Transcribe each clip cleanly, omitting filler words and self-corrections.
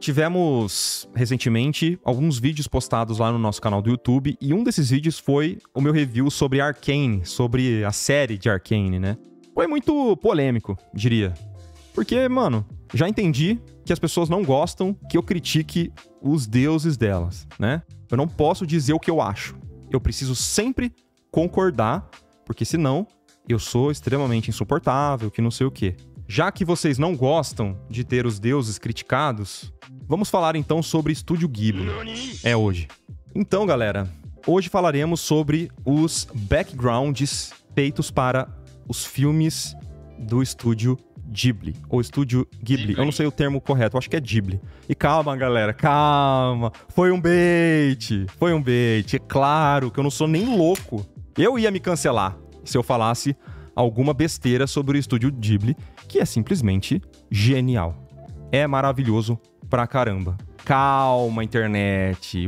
tivemos recentemente alguns vídeos postados lá no nosso canal do YouTube, e um desses vídeos foi o meu review sobre Arcane, sobre a série de Arcane, né? Foi muito polêmico, diria. Porque, mano, já entendi que as pessoas não gostam que eu critique os deuses delas, né? Eu não posso dizer o que eu acho. Eu preciso sempre concordar, porque senão eu sou extremamente insuportável, que não sei o quê. Já que vocês não gostam de ter os deuses criticados, vamos falar então sobre Estúdio Ghibli. É hoje. Então, galera, hoje falaremos sobre os backgrounds feitos para os filmes do Estúdio Ghibli, ou Estúdio Ghibli. Eu não sei o termo correto, eu acho que é Ghibli. E calma, galera, calma. Foi um bait. É claro que eu não sou nem louco. Eu ia me cancelar se eu falasse alguma besteira sobre o Estúdio Ghibli, que é simplesmente genial. É maravilhoso pra caramba. Calma, internet.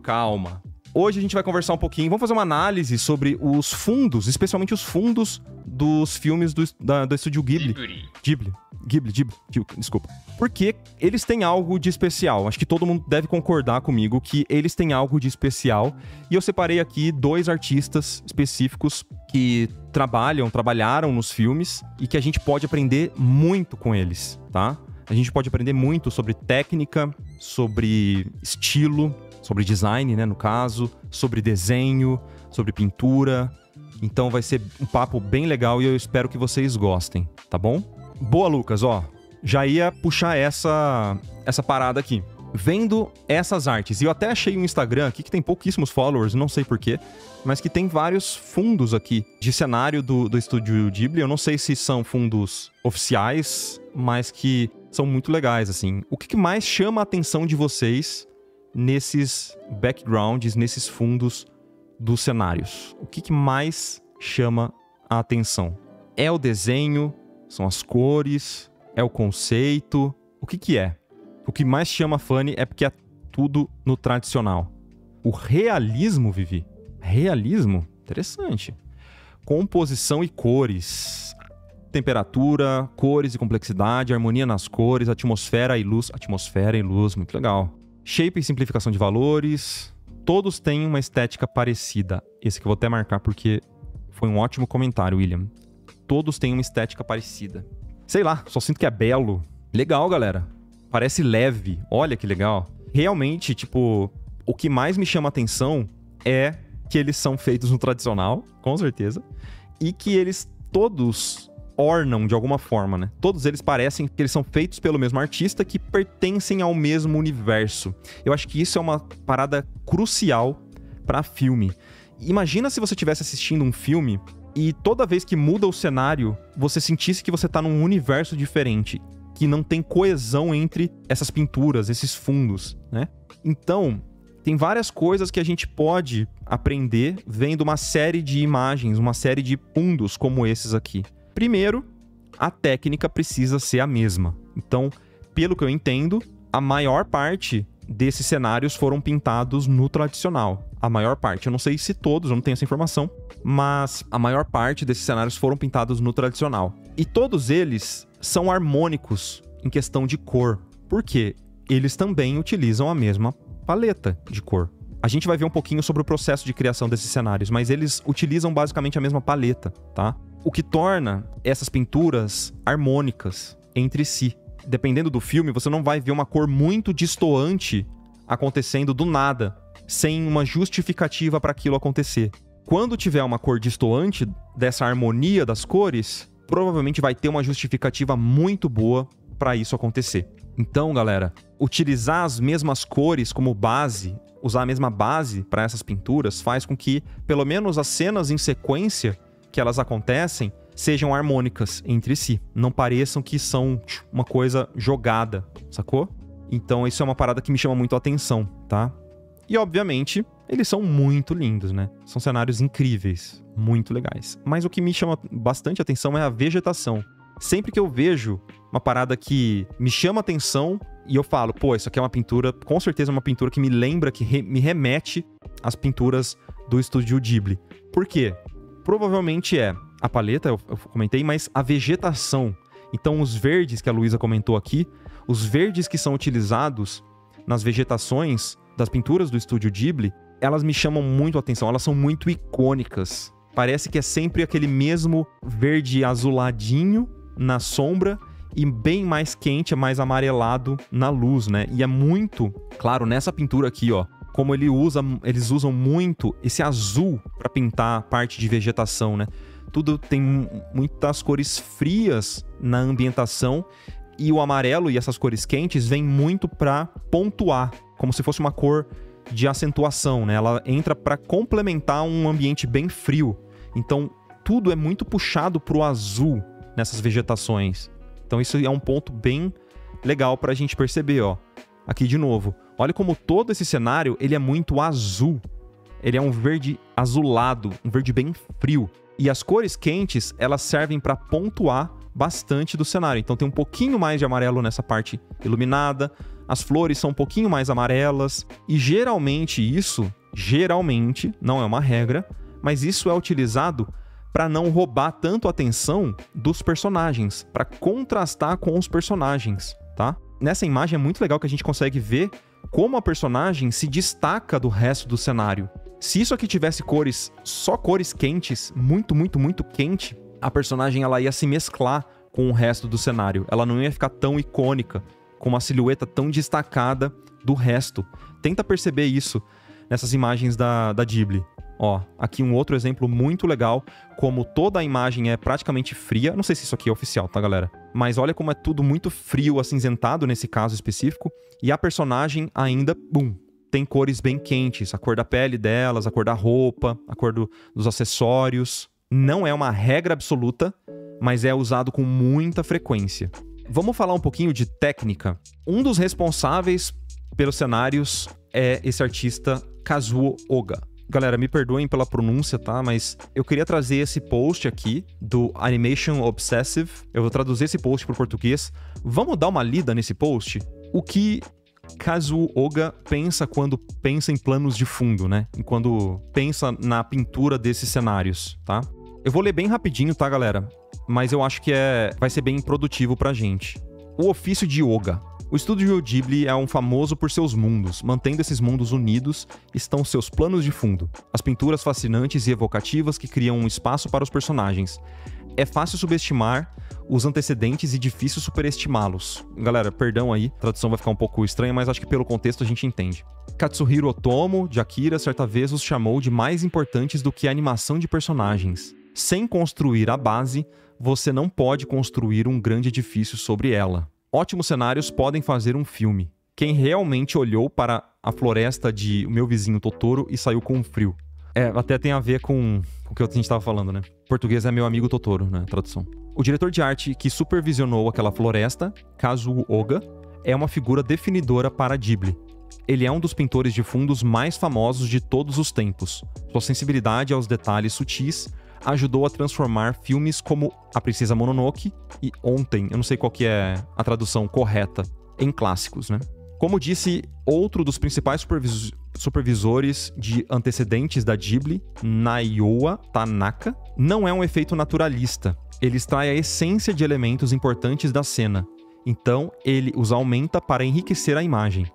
Calma. Hoje a gente vai conversar um pouquinho, vamos fazer uma análise sobre os fundos, especialmente os fundos dos filmes do Estúdio Ghibli. Ghibli, desculpa. Porque eles têm algo de especial. Acho que todo mundo deve concordar comigo que eles têm algo de especial. E eu separei aqui 2 artistas específicos que trabalharam nos filmes e que a gente pode aprender muito com eles, tá? A gente pode aprender muito sobre técnica, sobre estilo, sobre design, né, no caso, sobre desenho, sobre pintura. Então vai ser um papo bem legal e eu espero que vocês gostem, tá bom? Boa, Lucas, ó. Já ia puxar essa parada aqui. Vendo essas artes, e eu até achei um Instagram aqui que tem pouquíssimos followers, não sei porquê, mas que tem vários fundos aqui de cenário do Estúdio Ghibli. Eu não sei se são fundos oficiais, mas que são muito legais, assim. O que mais chama a atenção de vocês nesses backgrounds, nesses fundos dos cenários? O que mais chama a atenção? É o desenho? São as cores? É o conceito? O que é? O que mais chama fã é porque é tudo no tradicional. O realismo, Vivi? Realismo? Interessante. Composição e cores. Temperatura, cores e complexidade, harmonia nas cores, atmosfera e luz. Atmosfera e luz, muito legal. Shape e simplificação de valores. Todos têm uma estética parecida. Esse que eu vou até marcar porque foi um ótimo comentário, William. Todos têm uma estética parecida. Sei lá, só sinto que é belo. Legal, galera. Parece leve. Olha que legal. Realmente, tipo, o que mais me chama a atenção é que eles são feitos no tradicional, com certeza. E que eles todos ornam de alguma forma, né? Todos eles parecem que eles são feitos pelo mesmo artista, que pertencem ao mesmo universo. Eu acho que isso é uma parada crucial para filme. Imagina se você estivesse assistindo um filme e toda vez que muda o cenário, você sentisse que você tá num universo diferente, que não tem coesão entre essas pinturas, esses fundos, né? Então, tem várias coisas que a gente pode aprender vendo uma série de imagens, uma série de fundos como esses aqui. Primeiro, a técnica precisa ser a mesma. Então, pelo que eu entendo, a maior parte desses cenários foram pintados no tradicional. A maior parte. Eu não sei se todos, eu não tenho essa informação, mas a maior parte desses cenários foram pintados no tradicional. E todos eles são harmônicos em questão de cor. Por quê? Eles também utilizam a mesma paleta de cor. A gente vai ver um pouquinho sobre o processo de criação desses cenários, mas eles utilizam basicamente a mesma paleta, tá? O que torna essas pinturas harmônicas entre si. Dependendo do filme, você não vai ver uma cor muito destoante acontecendo do nada, sem uma justificativa para aquilo acontecer. Quando tiver uma cor destoante dessa harmonia das cores, provavelmente vai ter uma justificativa muito boa para isso acontecer. Então, galera, utilizar as mesmas cores como base, usar a mesma base para essas pinturas, faz com que, pelo menos as cenas em sequência que elas acontecem, sejam harmônicas entre si. Não pareçam que são uma coisa jogada, sacou? Então, isso é uma parada que me chama muito a atenção, tá? E, obviamente, eles são muito lindos, né? São cenários incríveis, muito legais. Mas o que me chama bastante atenção é a vegetação. Sempre que eu vejo uma parada que me chama atenção e eu falo, pô, isso aqui é uma pintura, com certeza é uma pintura que me lembra, que me remete às pinturas do Estúdio Ghibli. Por quê? Provavelmente é a paleta, eu comentei, mas a vegetação. Então, os verdes que a Luísa comentou aqui, Os verdes que são utilizados nas vegetações das pinturas do estúdio Ghibli, elas me chamam muito a atenção, elas são muito icônicas. Parece que é sempre aquele mesmo verde azuladinho na sombra e bem mais quente, mais amarelado na luz, né? E é muito claro nessa pintura aqui, ó, como eles usam muito esse azul para pintar a parte de vegetação, né? Tudo tem muitas cores frias na ambientação e o amarelo e essas cores quentes vêm muito para pontuar, como se fosse uma cor de acentuação, né? Ela entra para complementar um ambiente bem frio. Então, tudo é muito puxado pro azul nessas vegetações. Então, isso é um ponto bem legal pra gente perceber, ó. Aqui de novo. Olha como todo esse cenário, ele é muito azul. Ele é um verde azulado, um verde bem frio. E as cores quentes, elas servem para pontuar bastante do cenário. Então, tem um pouquinho mais de amarelo nessa parte iluminada. As flores são um pouquinho mais amarelas. E geralmente, não é uma regra, mas isso é utilizado para não roubar tanto a atenção dos personagens, para contrastar com os personagens, tá? Nessa imagem é muito legal que a gente consegue ver como a personagem se destaca do resto do cenário. Se isso aqui tivesse só cores quentes, muito, muito, muito quente, a personagem ela ia se mesclar com o resto do cenário. Ela não ia ficar tão icônica, com uma silhueta tão destacada do resto. Tenta perceber isso nessas imagens da Ghibli. Ó, aqui um outro exemplo muito legal, como toda a imagem é praticamente fria. Não sei se isso aqui é oficial, tá, galera? Mas olha como é tudo muito frio, acinzentado nesse caso específico. E a personagem ainda, tem cores bem quentes. A cor da pele delas, a cor da roupa, a cor dos acessórios. Não é uma regra absoluta, mas é usado com muita frequência. Vamos falar um pouquinho de técnica. Um dos responsáveis pelos cenários é esse artista Kazuo Oga. Galera, me perdoem pela pronúncia, tá? Mas eu queria trazer esse post aqui do Animation Obsessive. Eu vou traduzir esse post para o português. Vamos dar uma lida nesse post? O que Kazuo Oga pensa quando pensa em planos de fundo, né? E quando pensa na pintura desses cenários, tá? Eu vou ler bem rapidinho, tá, galera? Mas eu acho que vai ser bem produtivo pra gente. O ofício de Oga. O estúdio Ghibli é famoso por seus mundos. Mantendo esses mundos unidos estão seus planos de fundo. As pinturas fascinantes e evocativas que criam um espaço para os personagens. É fácil subestimar os antecedentes e difícil superestimá-los. Galera, perdão aí, a tradução vai ficar um pouco estranha, mas acho que pelo contexto a gente entende. Katsuhiro Otomo, de Akira, certa vez os chamou de mais importantes do que a animação de personagens. Sem construir a base, você não pode construir um grande edifício sobre ela. Ótimos cenários podem fazer um filme. Quem realmente olhou para a floresta de O Meu Vizinho Totoro e saiu com frio. Até tem a ver com o que a gente estava falando, né? Em português é Meu Amigo Totoro, né? Tradução. O diretor de arte que supervisionou aquela floresta, Kazuo Oga, é uma figura definidora para Ghibli. Ele é um dos pintores de fundos mais famosos de todos os tempos. Sua sensibilidade aos detalhes sutis ajudou a transformar filmes como A Princesa Mononoke e Ontem, eu não sei qual que é a tradução correta, em clássicos, né? Como disse outro dos principais supervisores de antecedentes da Ghibli, Naiyoa Tanaka, não é um efeito naturalista. Ele extrai a essência de elementos importantes da cena. Então, ele os aumenta para enriquecer a imagem.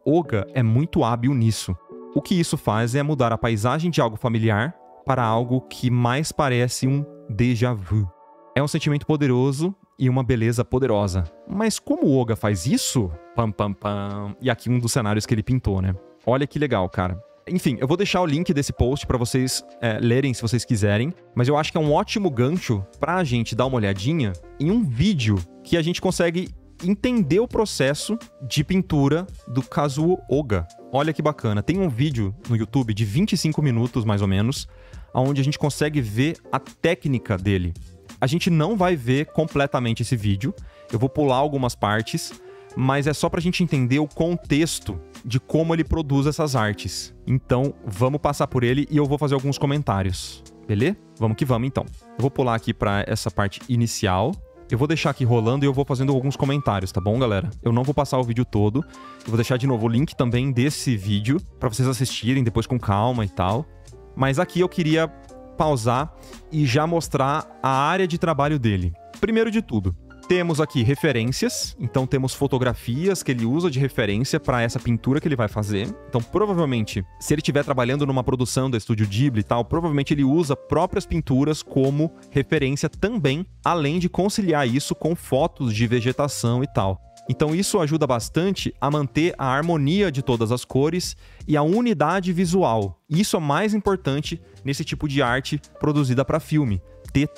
Oga é muito hábil nisso. O que isso faz é mudar a paisagem de algo familiar para algo que mais parece um déjà vu. É um sentimento poderoso e uma beleza poderosa. Mas como o Oga faz isso? Pam, pam, pam. E aqui um dos cenários que ele pintou, né? Olha que legal, cara. Enfim, eu vou deixar o link desse post para vocês lerem se vocês quiserem. Mas eu acho que é um ótimo gancho pra gente dar uma olhadinha em um vídeo que a gente consegue entender o processo de pintura do Kazuo Oga. Olha que bacana. Tem um vídeo no YouTube de 25 minutos, mais ou menos, onde a gente consegue ver a técnica dele. A gente não vai ver completamente esse vídeo. Eu vou pular algumas partes, mas é só pra gente entender o contexto de como ele produz essas artes. Então, vamos passar por ele e eu vou fazer alguns comentários. Beleza? Vamos que vamos, então. Eu vou pular aqui pra essa parte inicial. Eu vou deixar aqui rolando e eu vou fazendo alguns comentários, tá bom, galera? Eu não vou passar o vídeo todo. Eu vou deixar de novo o link também desse vídeo pra vocês assistirem depois com calma e tal. Mas aqui eu queria pausar e já mostrar a área de trabalho dele. Primeiro de tudo, Temos aqui referências, então temos fotografias que ele usa de referência para essa pintura que ele vai fazer. Então, provavelmente, se ele estiver trabalhando numa produção da Estúdio Ghibli e tal, provavelmente ele usa próprias pinturas como referência também, além de conciliar isso com fotos de vegetação e tal. Então isso ajuda bastante a manter a harmonia de todas as cores e a unidade visual. Isso é mais importante nesse tipo de arte produzida para filme, ter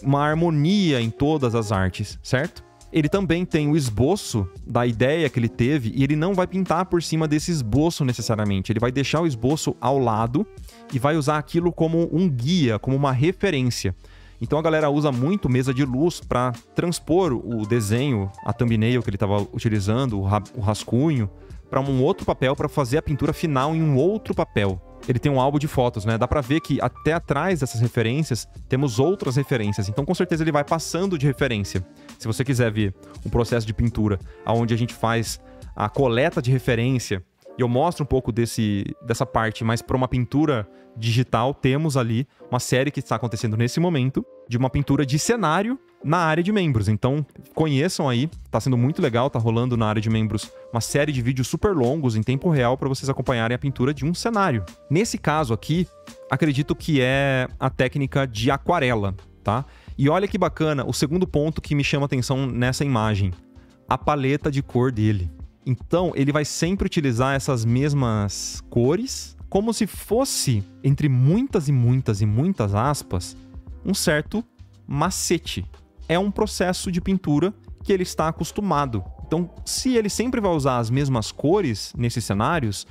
uma harmonia em todas as artes, certo? Ele também tem o esboço da ideia que ele teve e ele não vai pintar por cima desse esboço necessariamente. Ele vai deixar o esboço ao lado e vai usar aquilo como um guia, como uma referência. Então a galera usa muito mesa de luz para transpor o desenho, a thumbnail que ele estava utilizando, o rascunho, para um outro papel, para fazer a pintura final em um outro papel. Ele tem um álbum de fotos, né? Dá pra ver que até atrás dessas referências temos outras referências. Então, com certeza, ele vai passando de referência. Se você quiser ver um processo de pintura onde a gente faz a coleta de referência, e eu mostro um pouco dessa parte, mas para uma pintura digital, temos ali uma série que está acontecendo nesse momento de uma pintura de cenário na área de membros. Então, conheçam aí, tá sendo muito legal, tá rolando na área de membros uma série de vídeos super longos em tempo real para vocês acompanharem a pintura de um cenário. Nesse caso aqui, acredito que é a técnica de aquarela, tá? E olha que bacana, o segundo ponto que me chama atenção nessa imagem, a paleta de cor dele. Então, ele vai sempre utilizar essas mesmas cores, como se fosse, entre muitas e muitas e muitas aspas, um certo macete. É um processo de pintura que ele está acostumado. Então, se ele sempre vai usar as mesmas cores nesses cenários,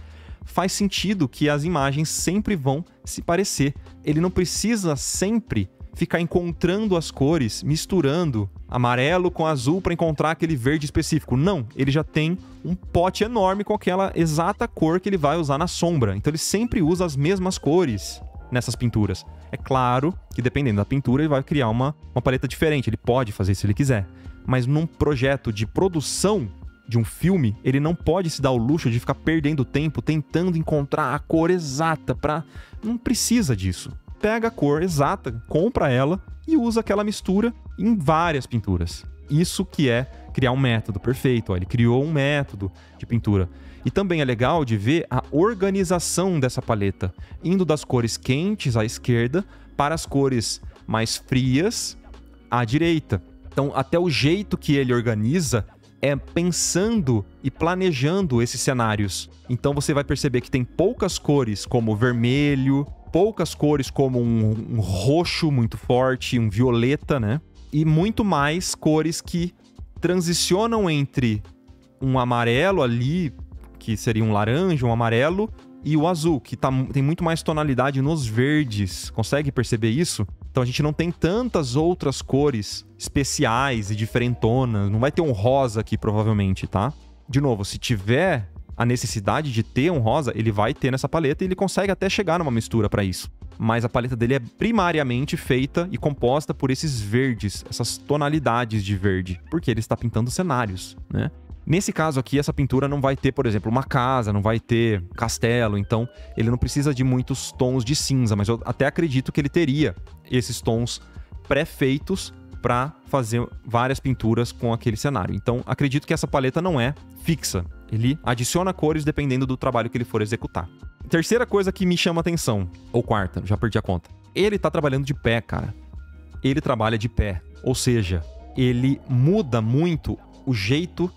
faz sentido que as imagens sempre vão se parecer. Ele não precisa sempre ficar encontrando as cores, misturando amarelo com azul para encontrar aquele verde específico. Não, ele já tem um pote enorme com aquela exata cor que ele vai usar na sombra. Então ele sempre usa as mesmas cores nessas pinturas. É claro que dependendo da pintura ele vai criar uma paleta diferente, ele pode fazer se ele quiser. Mas num projeto de produção de um filme, ele não pode se dar o luxo de ficar perdendo tempo tentando encontrar a cor exata Não precisa disso. Pega a cor exata, compra ela e usa aquela mistura em várias pinturas. Isso que é criar um método perfeito. Ó, ele criou um método de pintura. E também é legal de ver a organização dessa paleta, indo das cores quentes à esquerda para as cores mais frias à direita. Então, até o jeito que ele organiza é pensando e planejando esses cenários. Então, você vai perceber que tem poucas cores como vermelho, poucas cores como um roxo muito forte, um violeta, né? E muito mais cores que transicionam entre um amarelo ali, que seria um laranja, um amarelo, e o azul, que tem muito mais tonalidade nos verdes. Consegue perceber isso? Então a gente não tem tantas outras cores especiais e diferentonas. Não vai ter um rosa aqui, provavelmente, tá? De novo, se tiver a necessidade de ter um rosa, ele vai ter nessa paleta e ele consegue até chegar numa mistura para isso. Mas a paleta dele é primariamente feita e composta por esses verdes, essas tonalidades de verde, porque ele está pintando cenários, né? Nesse caso aqui, essa pintura não vai ter, por exemplo, uma casa, não vai ter castelo, então ele não precisa de muitos tons de cinza, mas eu até acredito que ele teria esses tons pré-feitos para fazer várias pinturas com aquele cenário. Então, acredito que essa paleta não é fixa. Ele adiciona cores dependendo do trabalho que ele for executar. Terceira coisa que me chama atenção, ou quarta, já perdi a conta. Ele tá trabalhando de pé, cara. Ele trabalha de pé, ou seja, ele muda muito o jeito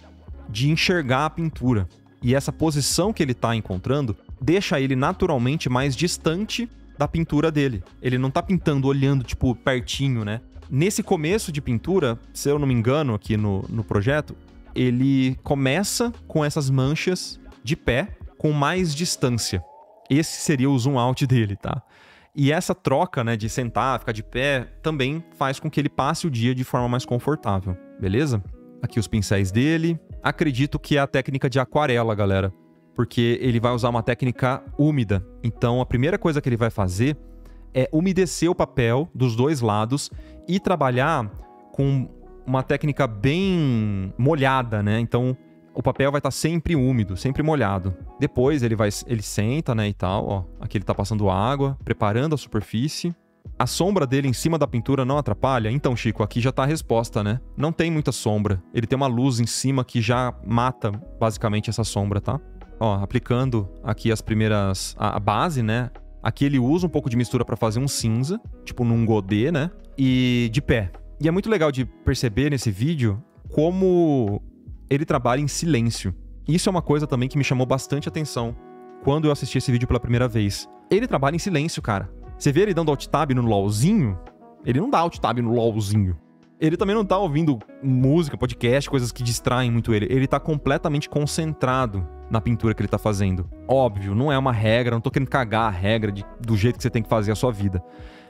de enxergar a pintura. E essa posição que ele tá encontrando deixa ele naturalmente mais distante da pintura dele. Ele não tá pintando olhando, tipo, pertinho, né? Nesse começo de pintura, se eu não me engano aqui no projeto, ele começa com essas manchas de pé com mais distância. Esse seria o zoom out dele, tá? E essa troca, né, de sentar, ficar de pé, também faz com que ele passe o dia de forma mais confortável, beleza? Aqui os pincéis dele. Acredito que é a técnica de aquarela, galera, porque ele vai usar uma técnica úmida. Então, a primeira coisa que ele vai fazer é umedecer o papel dos dois lados e trabalhar com uma técnica bem molhada, né? Então, o papel vai estar sempre úmido, sempre molhado. Depois ele senta, né, e tal, ó. Aqui ele tá passando água, preparando a superfície. A sombra dele em cima da pintura não atrapalha? Então, Chico, aqui já tá a resposta, né? Não tem muita sombra. Ele tem uma luz em cima que já mata, basicamente, essa sombra, tá? Ó, aplicando aqui as primeiras... a base, né? Aqui ele usa um pouco de mistura pra fazer um cinza, tipo num godê, né? E de pé. E é muito legal de perceber nesse vídeo como ele trabalha em silêncio. Isso é uma coisa também que me chamou bastante atenção quando eu assisti esse vídeo pela primeira vez. Ele trabalha em silêncio, cara. Você vê ele dando alt-tab no LOLzinho? Ele não dá alt-tab no LOLzinho. Ele também não tá ouvindo música, podcast, coisas que distraem muito ele. Ele tá completamente concentrado na pintura que ele tá fazendo. Óbvio, não é uma regra, não tô querendo cagar a regra do jeito que você tem que fazer a sua vida.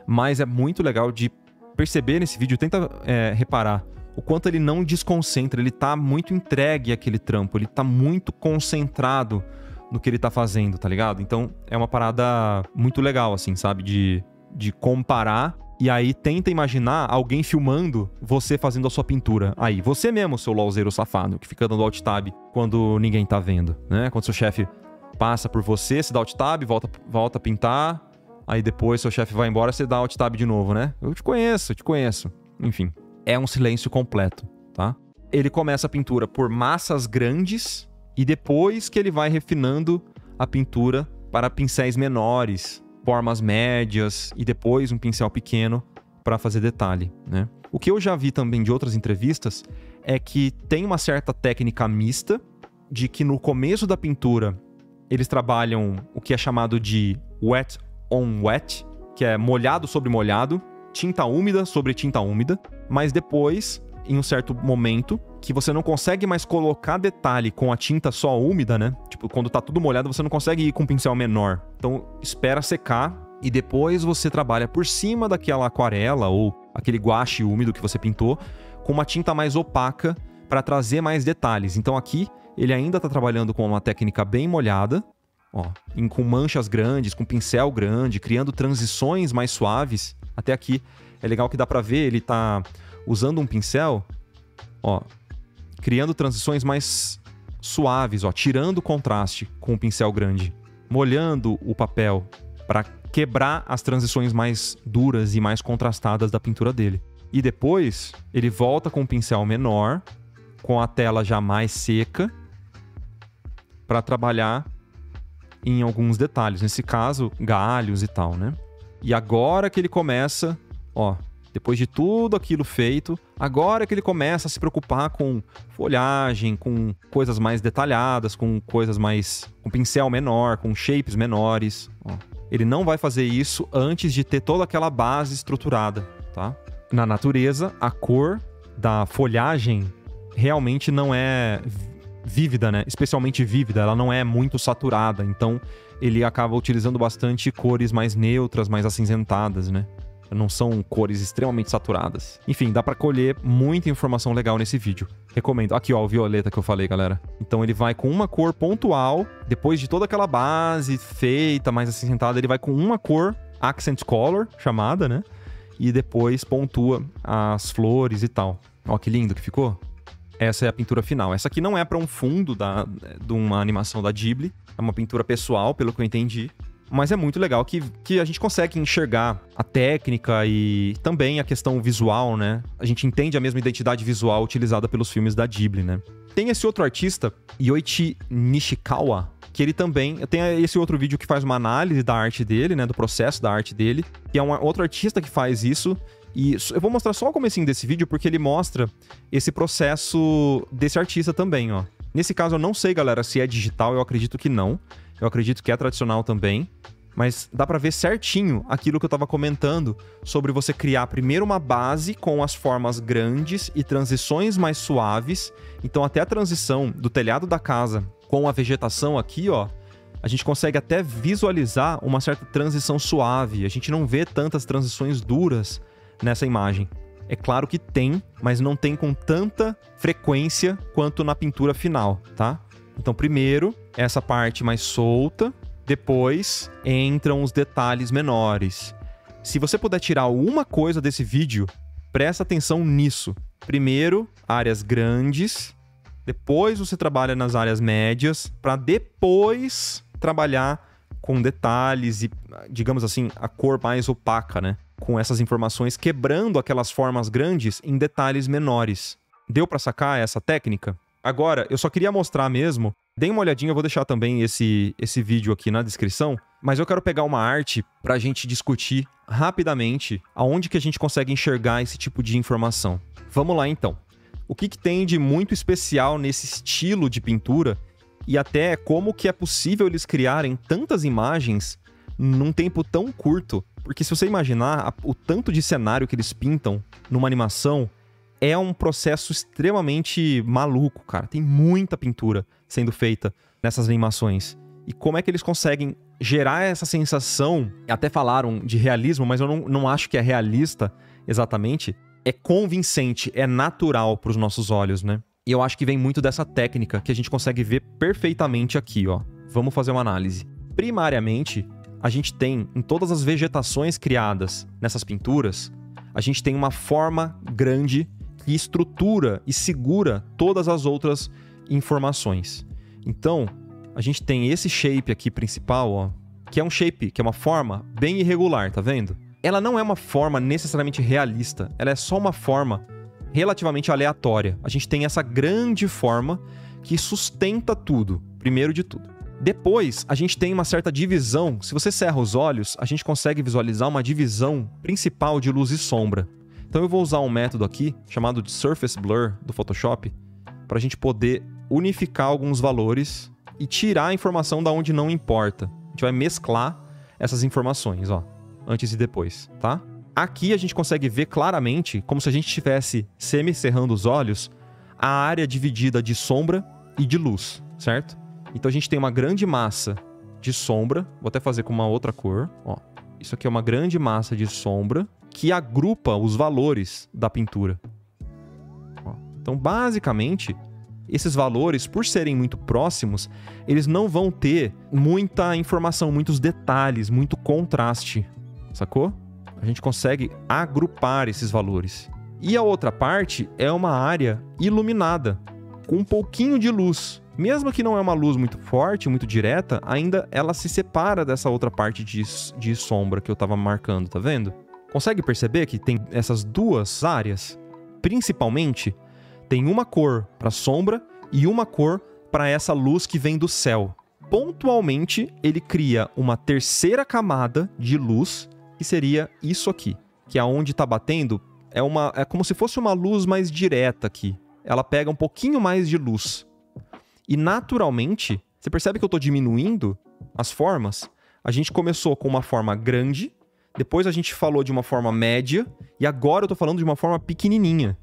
Mas é muito legal de perceber nesse vídeo, tenta reparar o quanto ele não desconcentra, ele tá muito entregue àquele trampo, ele tá muito concentrado no que ele tá fazendo, tá ligado? Então é uma parada muito legal, assim, sabe? De comparar. E aí tenta imaginar alguém filmando você fazendo a sua pintura. Aí, você mesmo, seu LOLzeiro safado, que fica dando alt-tab quando ninguém tá vendo, né? Quando seu chefe passa por você, você dá alt-tab, volta a pintar. Aí depois seu chefe vai embora, você dá alt-tab de novo, né? Eu te conheço. Enfim, é um silêncio completo, tá? Ele começa a pintura por massas grandes e depois que ele vai refinando a pintura para pincéis menores, formas médias e depois um pincel pequeno para fazer detalhe, né? O que eu já vi também de outras entrevistas é que tem uma certa técnica mista de que no começo da pintura eles trabalham o que é chamado de wet on wet, que é molhado sobre molhado, tinta úmida sobre tinta úmida, mas depois, em um certo momento, que você não consegue mais colocar detalhe com a tinta só úmida, né? Tipo, quando tá tudo molhado, você não consegue ir com um pincel menor. Então, espera secar e depois você trabalha por cima daquela aquarela ou aquele guache úmido que você pintou com uma tinta mais opaca para trazer mais detalhes. Então, aqui, ele ainda tá trabalhando com uma técnica bem molhada, ó, com manchas grandes, com pincel grande, criando transições mais suaves. Até aqui é legal que dá pra ver, ele tá usando um pincel, ó, criando transições mais suaves, ó, tirando o contraste com o pincel grande, molhando o papel para quebrar as transições mais duras e mais contrastadas da pintura dele. E depois ele volta com um pincel menor, com a tela já mais seca, para trabalhar em alguns detalhes, nesse caso, galhos e tal, né? E agora que ele começa, ó, depois de tudo aquilo feito, agora que ele começa a se preocupar com folhagem, com coisas mais detalhadas, com coisas mais... com pincel menor, com shapes menores, ó. Ele não vai fazer isso antes de ter toda aquela base estruturada, tá? Na natureza, a cor da folhagem realmente não é vívida, né? Especialmente vívida, ela não é muito saturada, então ele acaba utilizando bastante cores mais neutras, mais acinzentadas, né? Não são cores extremamente saturadas. Enfim, dá pra colher muita informação legal nesse vídeo. Recomendo. Aqui, ó, o violeta que eu falei, galera. Então ele vai com uma cor pontual, depois de toda aquela base feita, mais acinzentada, ele vai com uma cor, accent color, chamada, né? E depois pontua as flores e tal. Ó, que lindo que ficou. Essa é a pintura final. Essa aqui não é para um fundo de uma animação da Ghibli. É uma pintura pessoal, pelo que eu entendi. Mas é muito legal que a gente consegue enxergar a técnica e também a questão visual, né? A gente entende a mesma identidade visual utilizada pelos filmes da Ghibli, né? Tem esse outro artista, Yoichi Nishikawa, que ele também... Tem esse outro vídeo que faz uma análise da arte dele, né? Do processo da arte dele. Que é um outro artista que faz isso. E eu vou mostrar só o comecinho desse vídeo, porque ele mostra esse processo desse artista também, ó. Nesse caso, eu não sei, galera, se é digital, eu acredito que não. Eu acredito que é tradicional também. Mas dá pra ver certinho aquilo que eu tava comentando sobre você criar primeiro uma base com as formas grandes e transições mais suaves. Então, até a transição do telhado da casa com a vegetação aqui, ó, a gente consegue até visualizar uma certa transição suave. A gente não vê tantas transições duras nessa imagem. É claro que tem, mas não tem com tanta frequência quanto na pintura final, tá? Então, primeiro, essa parte mais solta, depois entram os detalhes menores. Se você puder tirar alguma coisa desse vídeo, presta atenção nisso. Primeiro, áreas grandes, depois você trabalha nas áreas médias, para depois trabalhar com detalhes e, digamos assim, a cor mais opaca, né? com essas informações, quebrando aquelas formas grandes em detalhes menores. Deu para sacar essa técnica? Agora, eu só queria mostrar mesmo. Deem uma olhadinha, eu vou deixar também esse vídeo aqui na descrição. Mas eu quero pegar uma arte para a gente discutir rapidamente aonde que a gente consegue enxergar esse tipo de informação. Vamos lá, então. O que tem de muito especial nesse estilo de pintura e até como que é possível eles criarem tantas imagens num tempo tão curto? Porque se você imaginar o tanto de cenário que eles pintam numa animação, é um processo extremamente maluco, cara. Tem muita pintura sendo feita nessas animações. E como é que eles conseguem gerar essa sensação? Até falaram de realismo, mas eu não acho que é realista exatamente. É convincente, é natural para os nossos olhos, né? E eu acho que vem muito dessa técnica que a gente consegue ver perfeitamente aqui, ó. Vamos fazer uma análise. Primariamente, a gente tem, em todas as vegetações criadas nessas pinturas, a gente tem uma forma grande que estrutura e segura todas as outras informações. Então, a gente tem esse shape aqui principal, ó, que é um shape, que é uma forma bem irregular, tá vendo? Ela não é uma forma necessariamente realista, ela é só uma forma relativamente aleatória. A gente tem essa grande forma que sustenta tudo, primeiro de tudo. Depois, a gente tem uma certa divisão. Se você cerra os olhos, a gente consegue visualizar uma divisão principal de luz e sombra. Então eu vou usar um método aqui, chamado de Surface Blur, do Photoshop, para a gente poder unificar alguns valores e tirar a informação da onde não importa. A gente vai mesclar essas informações, ó, antes e depois, tá? Aqui a gente consegue ver claramente, como se a gente estivesse semi-cerrando os olhos, a área dividida de sombra e de luz, certo? Então a gente tem uma grande massa de sombra, vou até fazer com uma outra cor, ó. Isso aqui é uma grande massa de sombra que agrupa os valores da pintura. Ó. Então, basicamente, esses valores, por serem muito próximos, eles não vão ter muita informação, muitos detalhes, muito contraste, sacou? A gente consegue agrupar esses valores. E a outra parte é uma área iluminada, com um pouquinho de luz. Mesmo que não é uma luz muito forte, muito direta, ainda ela se separa dessa outra parte de sombra que eu estava marcando, tá vendo? Consegue perceber que tem essas duas áreas? Principalmente, tem uma cor para sombra e uma cor para essa luz que vem do céu. Pontualmente, ele cria uma terceira camada de luz, que seria isso aqui, que é onde está batendo, é como se fosse uma luz mais direta aqui. Ela pega um pouquinho mais de luz. E naturalmente, você percebe que eu estou diminuindo as formas? A gente começou com uma forma grande, depois a gente falou de uma forma média, e agora eu estou falando de uma forma pequenininha.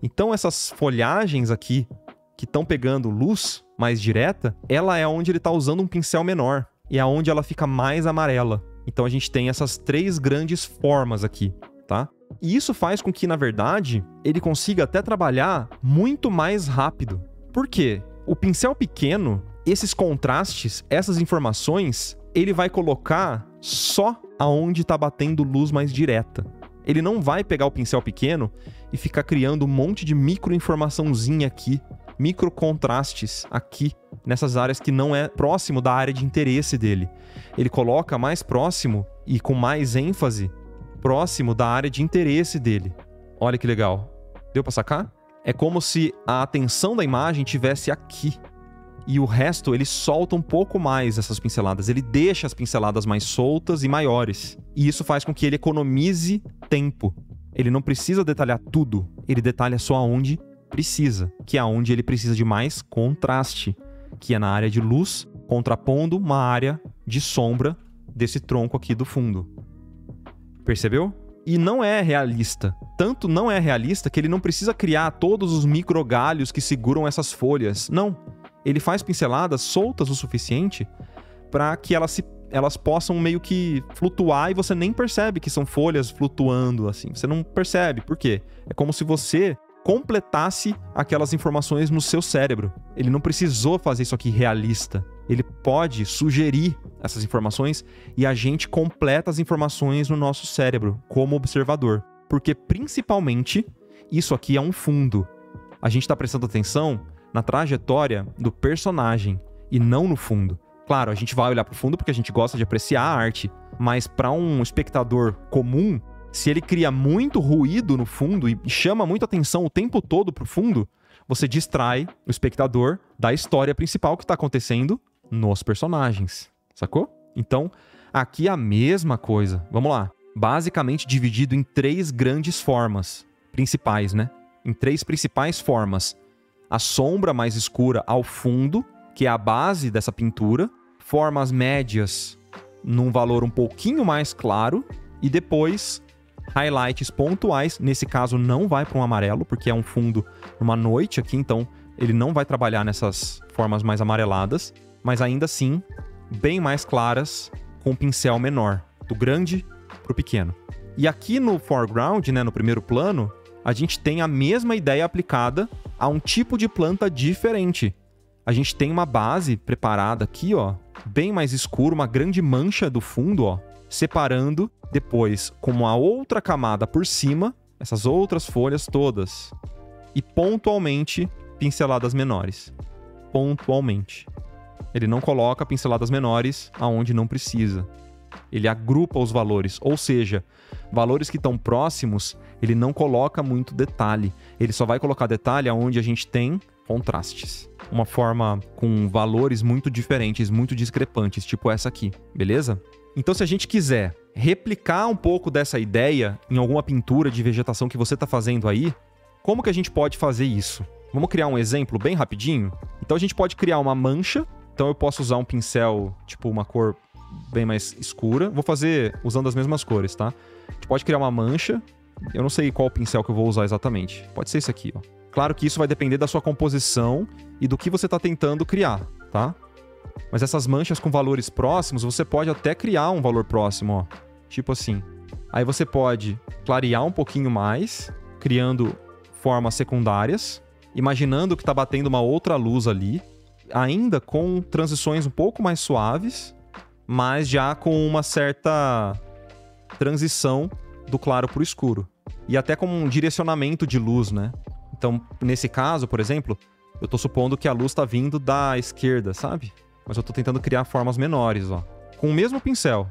Então essas folhagens aqui, que estão pegando luz mais direta, ela é onde ele está usando um pincel menor, e é onde ela fica mais amarela. Então a gente tem essas três grandes formas aqui, tá? E isso faz com que, na verdade, ele consiga até trabalhar muito mais rápido. Por quê? O pincel pequeno, esses contrastes, essas informações, ele vai colocar só aonde está batendo luz mais direta. Ele não vai pegar o pincel pequeno e ficar criando um monte de microinformaçãozinha aqui, microcontrastes aqui, nessas áreas que não é próximo da área de interesse dele. Ele coloca mais próximo e com mais ênfase, próximo da área de interesse dele. Olha que legal. Deu para sacar? É como se a atenção da imagem estivesse aqui. E o resto, ele solta um pouco mais essas pinceladas. Ele deixa as pinceladas mais soltas e maiores. E isso faz com que ele economize tempo. Ele não precisa detalhar tudo. Ele detalha só onde precisa. Que é onde ele precisa de mais contraste. Que é na área de luz, contrapondo uma área de sombra desse tronco aqui do fundo. Percebeu? E não é realista. Tanto não é realista que ele não precisa criar todos os microgalhos que seguram essas folhas. Não. Ele faz pinceladas soltas o suficiente para que elas possam meio que flutuar e você nem percebe que são folhas flutuando assim. Você não percebe. Por quê? É como se você completasse aquelas informações no seu cérebro. Ele não precisou fazer isso aqui realista. Ele pode sugerir essas informações e a gente completa as informações no nosso cérebro como observador. Porque, principalmente, isso aqui é um fundo. A gente está prestando atenção na trajetória do personagem e não no fundo. Claro, a gente vai olhar para o fundo porque a gente gosta de apreciar a arte, mas para um espectador comum, Se ele cria muito ruído no fundo e chama muita atenção o tempo todo pro fundo, você distrai o espectador da história principal que tá acontecendo nos personagens, sacou? Então, aqui é a mesma coisa. Vamos lá. Basicamente dividido em 3 grandes formas principais, né? Em 3 principais formas. A sombra mais escura ao fundo, que é a base dessa pintura. Formas médias num valor um pouquinho mais claro. E depois, highlights pontuais. Nesse caso, não vai para um amarelo, porque é um fundo numa noite aqui. Então, ele não vai trabalhar nessas formas mais amareladas. Mas ainda assim, bem mais claras, com um pincel menor. Do grande pro pequeno. E aqui no foreground, né, no primeiro plano, a gente tem a mesma ideia aplicada a um tipo de planta diferente. A gente tem uma base preparada aqui, ó, bem mais escura, uma grande mancha do fundo, ó, separando depois com uma outra camada por cima, essas outras folhas todas. E pontualmente pinceladas menores. Pontualmente. Ele não coloca pinceladas menores aonde não precisa. Ele agrupa os valores, ou seja, valores que estão próximos, ele não coloca muito detalhe. Ele só vai colocar detalhe onde a gente tem contrastes. Uma forma com valores muito diferentes, muito discrepantes, tipo essa aqui, beleza? Então, se a gente quiser replicar um pouco dessa ideia em alguma pintura de vegetação que você está fazendo aí, como que a gente pode fazer isso? Vamos criar um exemplo bem rapidinho? Então, a gente pode criar uma mancha. Então, eu posso usar um pincel, tipo uma cor bem mais escura. Vou fazer usando as mesmas cores, tá? A gente pode criar uma mancha. Eu não sei qual pincel que eu vou usar exatamente. Pode ser esse aqui, ó. Claro que isso vai depender da sua composição e do que você está tentando criar, tá? Mas essas manchas com valores próximos, você pode até criar um valor próximo, ó. Tipo assim. Aí você pode clarear um pouquinho mais, criando formas secundárias, imaginando que está batendo uma outra luz ali, ainda com transições um pouco mais suaves, mas já com uma certa transição do claro para o escuro. E até com um direcionamento de luz, né? Então, nesse caso, por exemplo, eu estou supondo que a luz está vindo da esquerda, sabe? Mas eu estou tentando criar formas menores, ó. Com o mesmo pincel,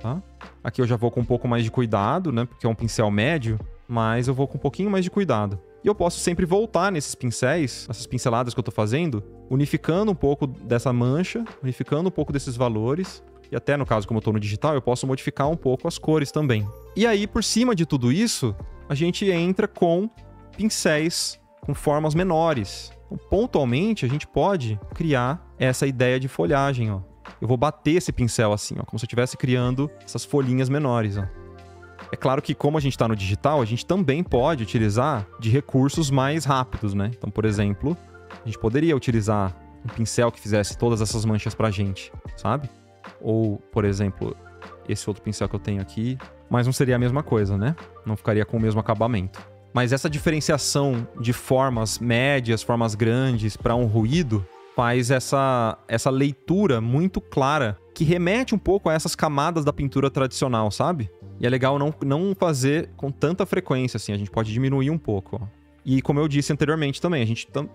tá? Aqui eu já vou com um pouco mais de cuidado, né? Porque é um pincel médio, mas eu vou com um pouquinho mais de cuidado. E eu posso sempre voltar nesses pincéis, essas pinceladas que eu estou fazendo, unificando um pouco dessa mancha, unificando um pouco desses valores. E até no caso, como eu estou no digital, eu posso modificar um pouco as cores também. E aí, por cima de tudo isso, a gente entra com pincéis com formas menores. Então, pontualmente, a gente pode criar essa ideia de folhagem, ó. Eu vou bater esse pincel assim, ó, como se eu estivesse criando essas folhinhas menores, ó. É claro que, como a gente está no digital, a gente também pode utilizar de recursos mais rápidos, né? Então, por exemplo, a gente poderia utilizar um pincel que fizesse todas essas manchas pra gente, sabe? Ou, por exemplo, esse outro pincel que eu tenho aqui. Mas não seria a mesma coisa, né? Não ficaria com o mesmo acabamento. Mas essa diferenciação de formas médias, formas grandes para um ruído faz essa leitura muito clara, que remete um pouco a essas camadas da pintura tradicional, sabe? E é legal não fazer com tanta frequência, assim. A gente pode diminuir um pouco, ó. E como eu disse anteriormente também,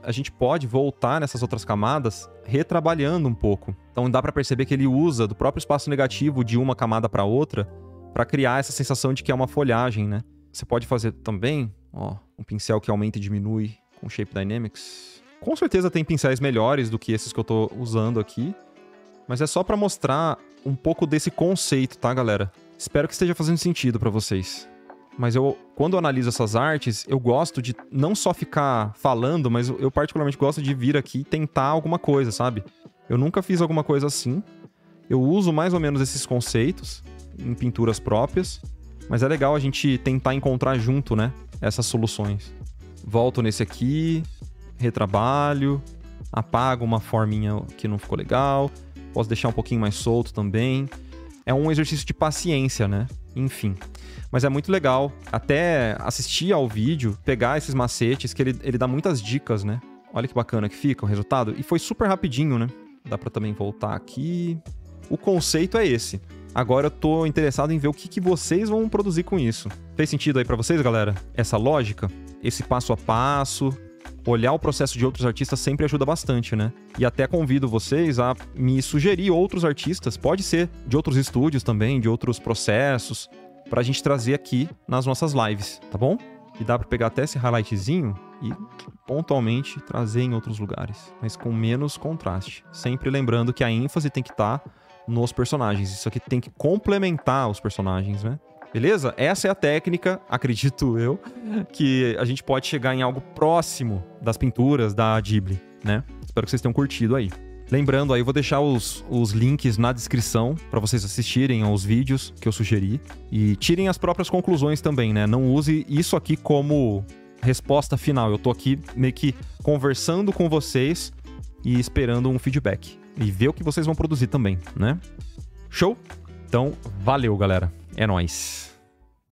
a gente pode voltar nessas outras camadas retrabalhando um pouco. Então dá para perceber que ele usa do próprio espaço negativo de uma camada para outra para criar essa sensação de que é uma folhagem, né? Você pode fazer também, ó, um pincel que aumenta e diminui com Shape Dynamics. Com certeza tem pincéis melhores do que esses que eu tô usando aqui, mas é só para mostrar um pouco desse conceito, tá, galera? Espero que esteja fazendo sentido para vocês. Mas quando eu analiso essas artes, eu gosto de não só ficar falando, mas eu particularmente gosto de vir aqui e tentar alguma coisa, sabe? Eu nunca fiz alguma coisa assim. Eu uso mais ou menos esses conceitos em pinturas próprias, mas é legal a gente tentar encontrar junto, né, essas soluções. Volto nesse aqui, retrabalho, apago uma forminha que não ficou legal, posso deixar um pouquinho mais solto também. É um exercício de paciência, né? Enfim. Mas é muito legal até assistir ao vídeo, pegar esses macetes, que ele dá muitas dicas, né? Olha que bacana que fica o resultado. E foi super rapidinho, né? Dá pra também voltar aqui. O conceito é esse. Agora eu tô interessado em ver o que vocês vão produzir com isso. Fez sentido aí pra vocês, galera? Essa lógica? Esse passo a passo? Olhar o processo de outros artistas sempre ajuda bastante, né? E até convido vocês a me sugerir outros artistas. Pode ser de outros estúdios também, de outros processos. pra gente trazer aqui nas nossas lives, tá bom? E dá pra pegar até esse highlightzinho e pontualmente trazer em outros lugares, mas com menos contraste. Sempre lembrando que a ênfase tem que estar nos personagens. Isso aqui tem que complementar os personagens, né? Beleza? Essa é a técnica, acredito eu, que a gente pode chegar em algo próximo das pinturas da Ghibli, né? Espero que vocês tenham curtido aí. Lembrando aí, eu vou deixar os links na descrição para vocês assistirem aos vídeos que eu sugeri. E tirem as próprias conclusões também, né? Não use isso aqui como resposta final. Eu tô aqui meio que conversando com vocês e esperando um feedback. E ver o que vocês vão produzir também, né? Show? Então, valeu, galera. É nóis.